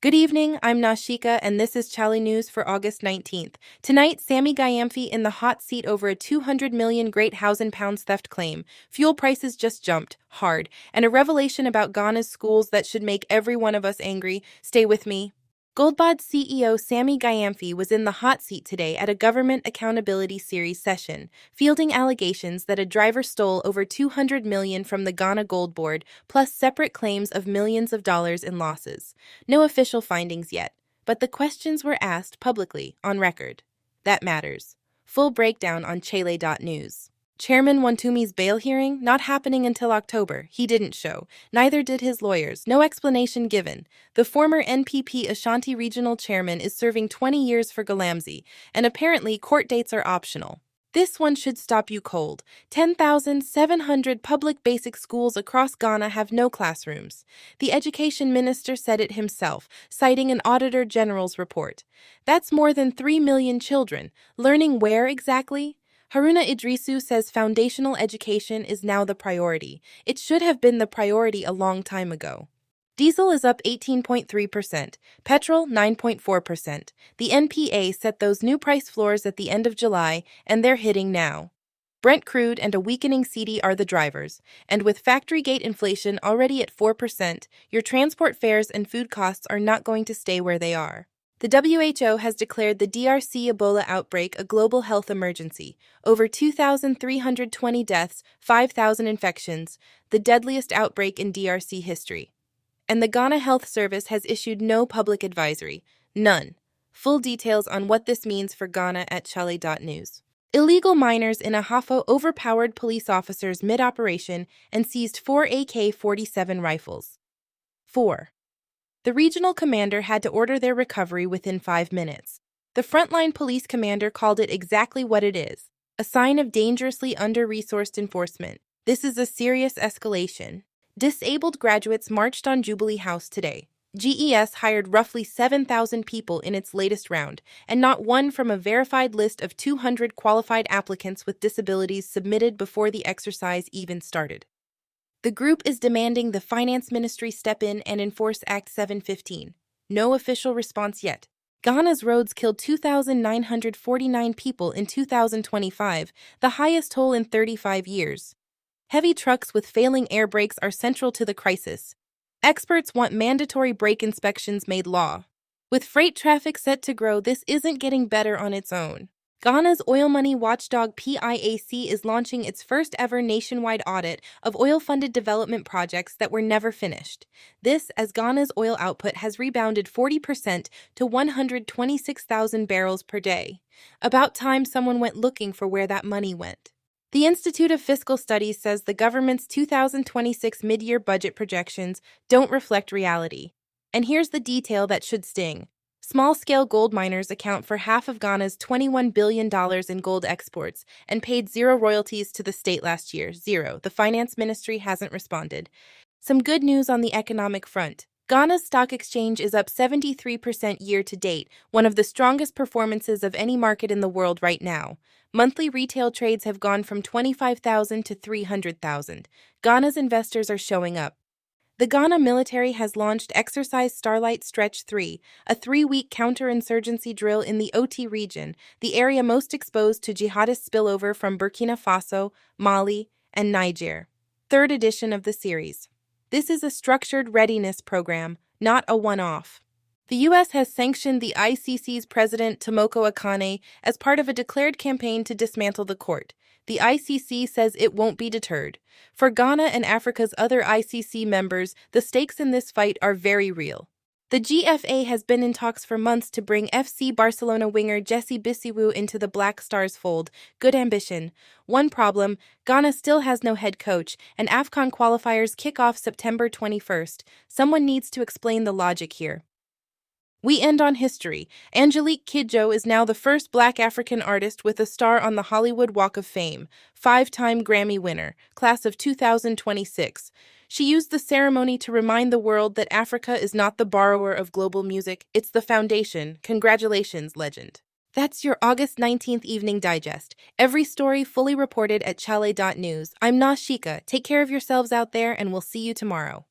Good evening, I'm Nashika, and this is Chale News for August 19th. Tonight, Sammy Gyamfi in the hot seat over a 200 million Great Thousand Pounds theft claim. Fuel prices just jumped hard, and a revelation about Ghana's schools that should make every one of us angry. Stay with me. GoldBod CEO Sammy Gyamfi was in the hot seat today at a Government Accountability Series session, fielding allegations that a driver stole over 200 million from the Ghana Gold Board, plus separate claims of millions of dollars in losses. No official findings yet, but the questions were asked publicly, on record. That matters. Full breakdown on chale.news. Chairman Wontumi's bail hearing not happening until October. He didn't show. Neither did his lawyers. No explanation given. The former NPP Ashanti Regional Chairman is serving 20 years for Galamsey, and apparently court dates are optional. This one should stop you cold. 10,700 public basic schools across Ghana have no classrooms. The education minister said it himself, citing an Auditor General's report. That's more than 3 million children. Learning where exactly? Haruna Idrisu says foundational education is now the priority. It should have been the priority a long time ago. Diesel is up 18.3%, petrol 9.4%. The NPA set those new price floors at the end of July, and they're hitting now. Brent crude and a weakening cedi are the drivers, and with factory gate inflation already at 4%, your transport fares and food costs are not going to stay where they are. The WHO has declared the DRC Ebola outbreak a global health emergency. Over 2,320 deaths, 5,000 infections, the deadliest outbreak in DRC history. And the Ghana Health Service has issued no public advisory. None. Full details on what this means for Ghana at chale.news. Illegal miners in Ahafo overpowered police officers mid-operation and seized 4 AK-47 rifles. 4. The regional commander had to order their recovery within 5 minutes. The frontline police commander called it exactly what it is, a sign of dangerously under-resourced enforcement. This is a serious escalation. Disabled graduates marched on Jubilee House today. GES hired roughly 7,000 people in its latest round, and not one from a verified list of 200 qualified applicants with disabilities submitted before the exercise even started. The group is demanding the Finance Ministry step in and enforce Act 715. No official response yet. Ghana's roads killed 2,949 people in 2025, the highest toll in 35 years. Heavy trucks with failing air brakes are central to the crisis. Experts want mandatory brake inspections made law. With freight traffic set to grow, this isn't getting better on its own. Ghana's oil money watchdog PIAC is launching its first ever nationwide audit of oil-funded development projects that were never finished. This as Ghana's oil output has rebounded 40% to 126,000 barrels per day. About time someone went looking for where that money went. The Institute of Fiscal Studies says the government's 2026 mid-year budget projections don't reflect reality. And here's the detail that should sting. Small-scale gold miners account for half of Ghana's $21 billion in gold exports and paid zero royalties to the state last year. Zero. The Finance Ministry hasn't responded. Some good news on the economic front. Ghana's stock exchange is up 73% year-to-date, one of the strongest performances of any market in the world right now. Monthly retail trades have gone from 25,000 to 300,000. Ghana's investors are showing up. The Ghana military has launched Exercise Starlight Stretch 3, a 3-week counterinsurgency drill in the Oti Region, the area most exposed to jihadist spillover from Burkina Faso, Mali, and Niger. Third edition of the series. This is a structured readiness program, not a one-off. The U.S. has sanctioned the ICC's president Tomoko Akane as part of a declared campaign to dismantle the court. The ICC says it won't be deterred. For Ghana and Africa's other ICC members, the stakes in this fight are very real. The GFA has been in talks for months to bring FC Barcelona winger Jesse Bisiwu into the Black Stars fold. Good ambition. One problem, Ghana still has no head coach, and AFCON qualifiers kick off September 21st. Someone needs to explain the logic here. We end on history. Angélique Kidjo is now the first Black African artist with a star on the Hollywood Walk of Fame, 5-time Grammy winner, class of 2026. She used the ceremony to remind the world that Africa is not the borrower of global music, it's the foundation. Congratulations, legend. That's your August 19th evening digest. Every story fully reported at chale.news. I'm Nashika. Take care of yourselves out there, and we'll see you tomorrow.